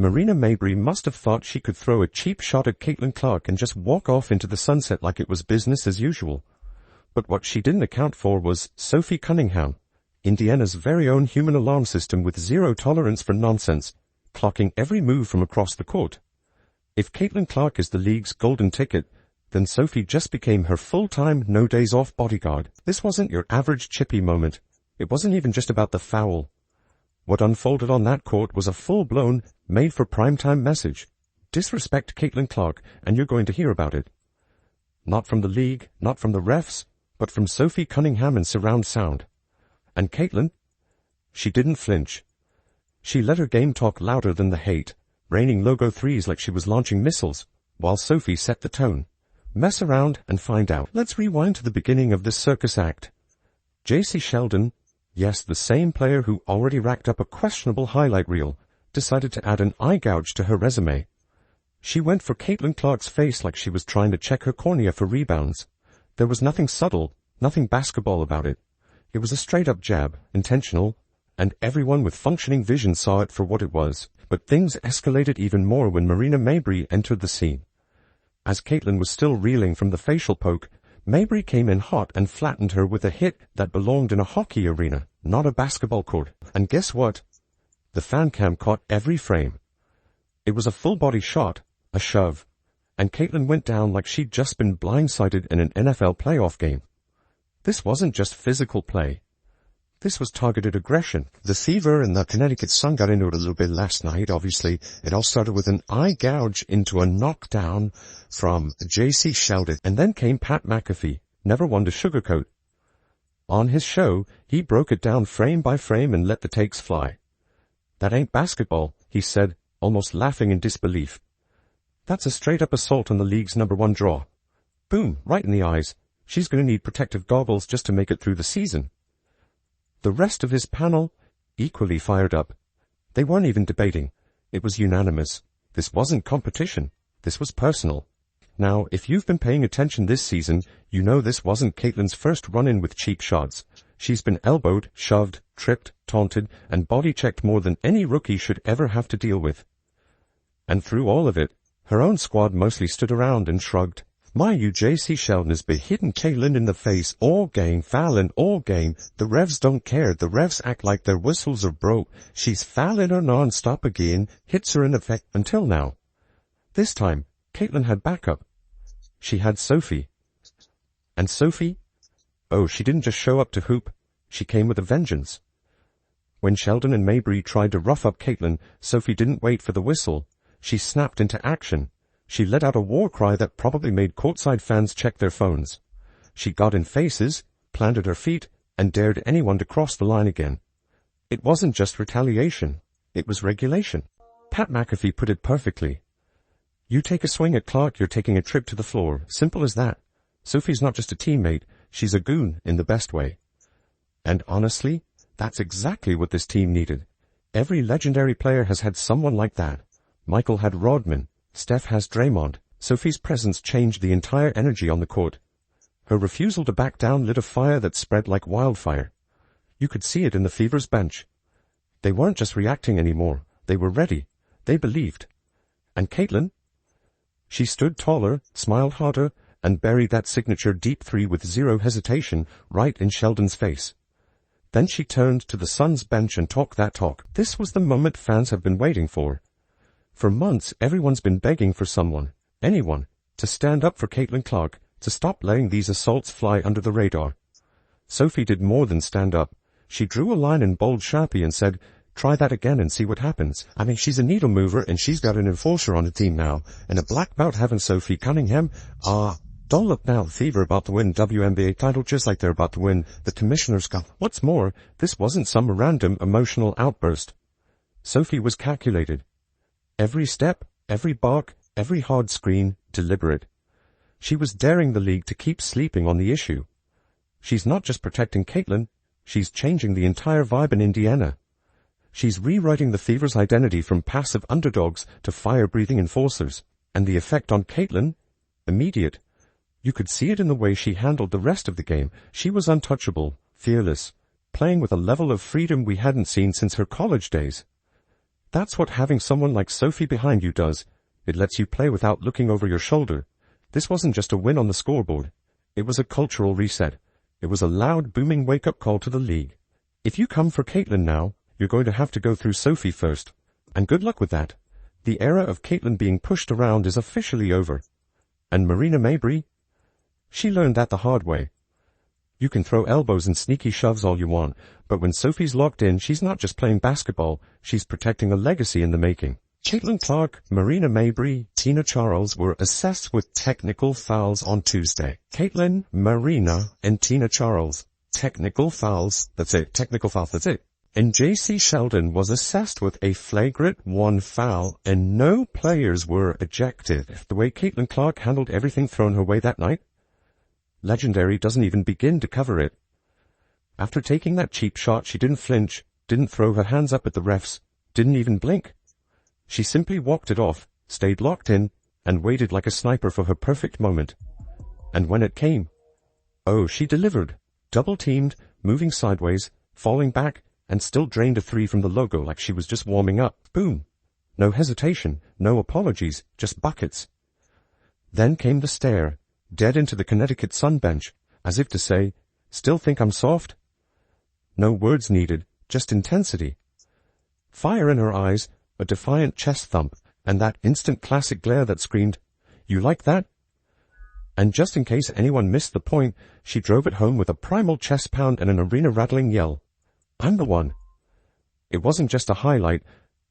Marina Mabrey must have thought she could throw a cheap shot at Caitlin Clark and just walk off into the sunset like it was business as usual. But what she didn't account for was Sophie Cunningham, Indiana's very own human alarm system with zero tolerance for nonsense, clocking every move from across the court. If Caitlin Clark is the league's golden ticket, then Sophie just became her full-time, no-days-off bodyguard. This wasn't your average chippy moment. It wasn't even just about the foul. What unfolded on that court was a full-blown, made-for-primetime message. Disrespect Caitlin Clark, and you're going to hear about it. Not from the league, not from the refs, but from Sophie Cunningham in surround sound. And Caitlin? She didn't flinch. She let her game talk louder than the hate, raining logo threes like she was launching missiles, while Sophie set the tone. Mess around and find out. Let's rewind to the beginning of this circus act. J.C. Sheldon, yes, the same player who already racked up a questionable highlight reel, decided to add an eye gouge to her resume. She went for Caitlin Clark's face like she was trying to check her cornea for rebounds. There was nothing subtle, nothing basketball about it. It was a straight-up jab, intentional, and everyone with functioning vision saw it for what it was. But things escalated even more when Marina Mabrey entered the scene. As Caitlin was still reeling from the facial poke, Mabrey came in hot and flattened her with a hit that belonged in a hockey arena, not a basketball court. And guess what? The fan cam caught every frame. It was a full-body shot, a shove, and Caitlin went down like she'd just been blindsided in an NFL playoff game. This wasn't just physical play. This was targeted aggression. The Fever and the Connecticut Sun got into it a little bit last night. Obviously, it all started with an eye gouge into a knockdown from J.C. Sheldon. And then came Pat McAfee, never one to sugarcoat. On his show, he broke it down frame by frame and let the takes fly. That ain't basketball, he said, almost laughing in disbelief. That's a straight-up assault on the league's #1 draw. Boom, right in the eyes. She's going to need protective goggles just to make it through the season. The rest of his panel, equally fired up. They weren't even debating. It was unanimous. This wasn't competition. This was personal. Now, if you've been paying attention this season, you know this wasn't Caitlin's first run-in with cheap shots. She's been elbowed, shoved, tripped, taunted, and body-checked more than any rookie should ever have to deal with. And through all of it, her own squad mostly stood around and shrugged. My J.C. Sheldon has been hitting Caitlin in the face all game, fouling all game. The refs don't care. The refs act like their whistles are broke. She's fouling her non-stop again, hits her in effect until now. This time, Caitlin had backup. She had Sophie. And Sophie? Oh, she didn't just show up to hoop. She came with a vengeance. When Sheldon and Mabrey tried to rough up Caitlin, Sophie didn't wait for the whistle. She snapped into action. She let out a war cry that probably made courtside fans check their phones. She got in faces, planted her feet, and dared anyone to cross the line again. It wasn't just retaliation. It was regulation. Pat McAfee put it perfectly. You take a swing at Clark, you're taking a trip to the floor. Simple as that. Sophie's not just a teammate. She's a goon in the best way. And honestly, that's exactly what this team needed. Every legendary player has had someone like that. Michael had Rodman. Steph has Draymond. Sophie's presence changed the entire energy on the court. Her refusal to back down lit a fire that spread like wildfire. You could see it in the Fever's bench. They weren't just reacting anymore. They were ready. They believed. And Caitlin? She stood taller, smiled harder, and buried that signature deep three with zero hesitation right in Sheldon's face. Then she turned to the Suns bench and talked that talk. This was the moment fans have been waiting for. For months, everyone's been begging for someone, anyone, to stand up for Caitlin Clark, to stop letting these assaults fly under the radar. Sophie did more than stand up. She drew a line in bold Sharpie and said, try that again and see what happens. I mean, she's a needle mover and she's got an enforcer on the team now, and a black belt having Sophie Cunningham. Don't look now, the Fever about to win WNBA title just like they're about to win the Commissioner's Cup. What's more, this wasn't some random emotional outburst. Sophie was calculated. Every step, every bark, every hard screen, deliberate. She was daring the league to keep sleeping on the issue. She's not just protecting Caitlin, she's changing the entire vibe in Indiana. She's rewriting the Fever's identity from passive underdogs to fire-breathing enforcers. And the effect on Caitlin? Immediate. You could see it in the way she handled the rest of the game. She was untouchable, fearless, playing with a level of freedom we hadn't seen since her college days. That's what having someone like Sophie behind you does. It lets you play without looking over your shoulder. This wasn't just a win on the scoreboard. It was a cultural reset. It was a loud, booming wake-up call to the league. If you come for Caitlin now, you're going to have to go through Sophie first. And good luck with that. The era of Caitlin being pushed around is officially over. And Marina Mabrey? She learned that the hard way. You can throw elbows and sneaky shoves all you want, but when Sophie's locked in, she's not just playing basketball, she's protecting a legacy in the making. Caitlin Clark, Marina Mabrey, Tina Charles were assessed with technical fouls on Tuesday. Caitlin, Marina, and Tina Charles. Technical fouls, that's it. Technical fouls, that's it. And J.C. Sheldon was assessed with a flagrant 1 foul, and no players were ejected. The way Caitlin Clark handled everything thrown her way that night, legendary doesn't even begin to cover it. After taking that cheap shot, she didn't flinch, didn't throw her hands up at the refs, didn't even blink. She simply walked it off, stayed locked in, and waited like a sniper for her perfect moment. And when it came, oh, she delivered. Double-teamed, moving sideways, falling back, and still drained a 3 from the logo like she was just warming up. Boom. No hesitation, no apologies, just buckets. Then came the stare, dead into the Connecticut sun bench, as if to say, still think I'm soft? No words needed, just intensity. Fire in her eyes, a defiant chest thump, and that instant classic glare that screamed, "You like that?" And just in case anyone missed the point, she drove it home with a primal chest pound and an arena-rattling yell. I'm the one. It wasn't just a highlight,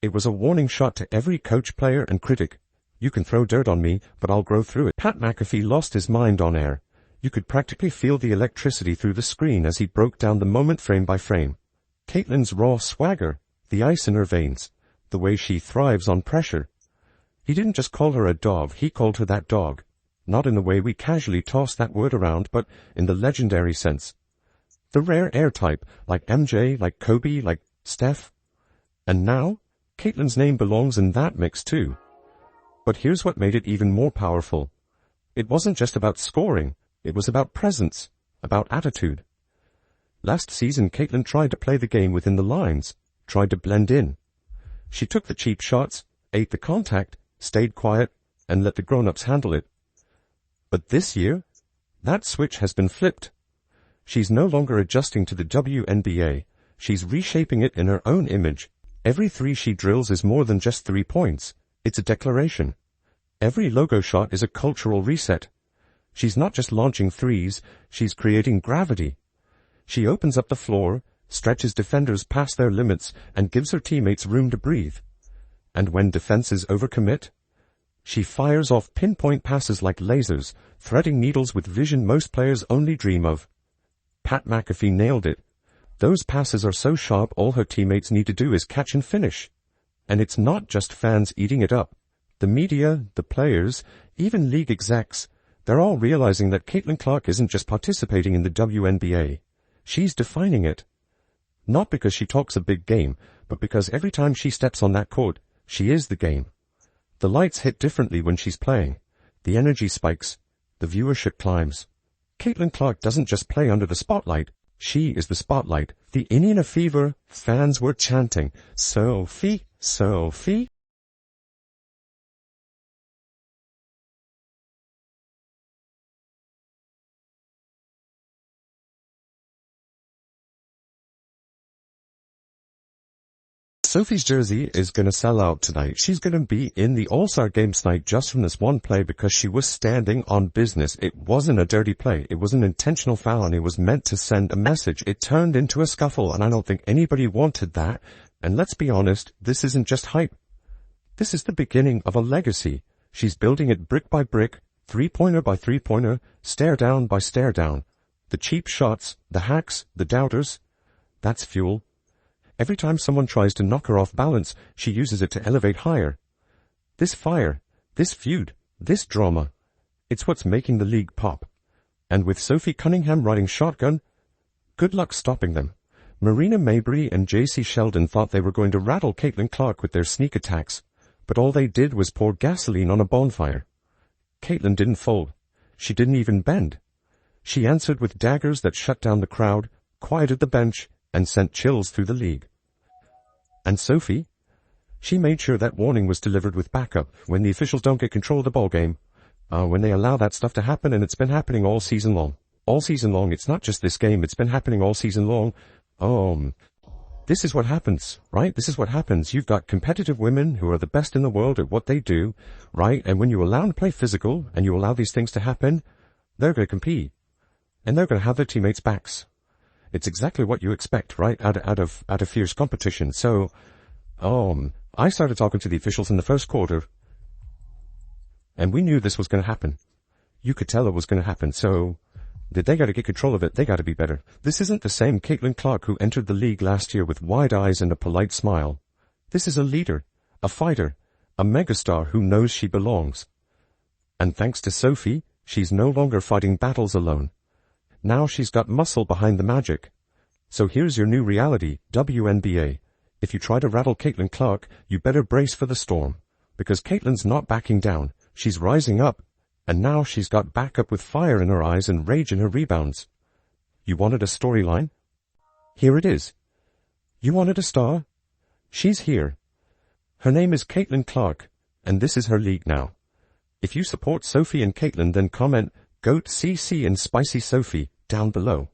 it was a warning shot to every coach, player, and critic. You can throw dirt on me, but I'll grow through it. Pat McAfee lost his mind on air. You could practically feel the electricity through the screen as he broke down the moment frame by frame. Caitlin's raw swagger, the ice in her veins, the way she thrives on pressure. He didn't just call her a dog, he called her that dog. Not in the way we casually toss that word around, but in the legendary sense. The rare air type, like MJ, like Kobe, like Steph. And now, Caitlin's name belongs in that mix too. But here's what made it even more powerful. It wasn't just about scoring, it was about presence, about attitude. Last season, Caitlin tried to play the game within the lines, tried to blend in. She took the cheap shots, ate the contact, stayed quiet, and let the grown-ups handle it. But this year, that switch has been flipped. She's no longer adjusting to the WNBA. She's reshaping it in her own image. Every 3 she drills is more than just 3 points. It's a declaration. Every logo shot is a cultural reset. She's not just launching threes, she's creating gravity. She opens up the floor, stretches defenders past their limits, and gives her teammates room to breathe. And when defenses overcommit, she fires off pinpoint passes like lasers, threading needles with vision most players only dream of. Pat McAfee nailed it. Those passes are so sharp all her teammates need to do is catch and finish. And it's not just fans eating it up. The media, the players, even league execs, they're all realizing that Caitlin Clark isn't just participating in the WNBA. She's defining it. Not because she talks a big game, but because every time she steps on that court, she is the game. The lights hit differently when she's playing. The energy spikes. The viewership climbs. Caitlin Clark doesn't just play under the spotlight. She is the spotlight. The Indiana Fever fans were chanting, "Sophie, Sophie." Sophie's jersey is going to sell out tonight. She's going to be in the All-Star game tonight just from this one play because she was standing on business. It wasn't a dirty play. It was an intentional foul and it was meant to send a message. It turned into a scuffle and I don't think anybody wanted that. And let's be honest, this isn't just hype. This is the beginning of a legacy. She's building it brick by brick, three-pointer by three-pointer, stare down by stare down. The cheap shots, the hacks, the doubters, that's fuel. Every time someone tries to knock her off balance, she uses it to elevate higher. This fire, this feud, this drama, it's what's making the league pop. And with Sophie Cunningham riding shotgun, good luck stopping them. Marina Mabrey and J.C. Sheldon thought they were going to rattle Caitlin Clark with their sneak attacks, but all they did was pour gasoline on a bonfire. Caitlin didn't fold. She didn't even bend. She answered with daggers that shut down the crowd, quieted the bench, and sent chills through the league. And Sophie She made sure that warning was delivered with backup when the officials don't get control of the ball game. When they allow that stuff to happen, and it's been happening all season long. All season long, it's not just this game, it's been happening all season long. This is what happens, right? This is what happens. You've got competitive women who are the best in the world at what they do, right? And when you allow them to play physical, and you allow these things to happen, they're going to compete. And they're going to have their teammates' backs. It's exactly what you expect, right? Out of fierce competition. So, I started talking to the officials in the first quarter, and we knew this was going to happen. You could tell it was going to happen. So, they got to get control of it. They got to be better. This isn't the same Caitlin Clark who entered the league last year with wide eyes and a polite smile. This is a leader, a fighter, a megastar who knows she belongs. And thanks to Sophie, she's no longer fighting battles alone. Now she's got muscle behind the magic. So here's your new reality, WNBA. If you try to rattle Caitlin Clark, you better brace for the storm. Because Caitlin's not backing down. She's rising up. And now she's got backup with fire in her eyes and rage in her rebounds. You wanted a storyline? Here it is. You wanted a star? She's here. Her name is Caitlin Clark, and this is her league now. If you support Sophie and Caitlin, then comment GOAT CC and Spicy Sophie down below.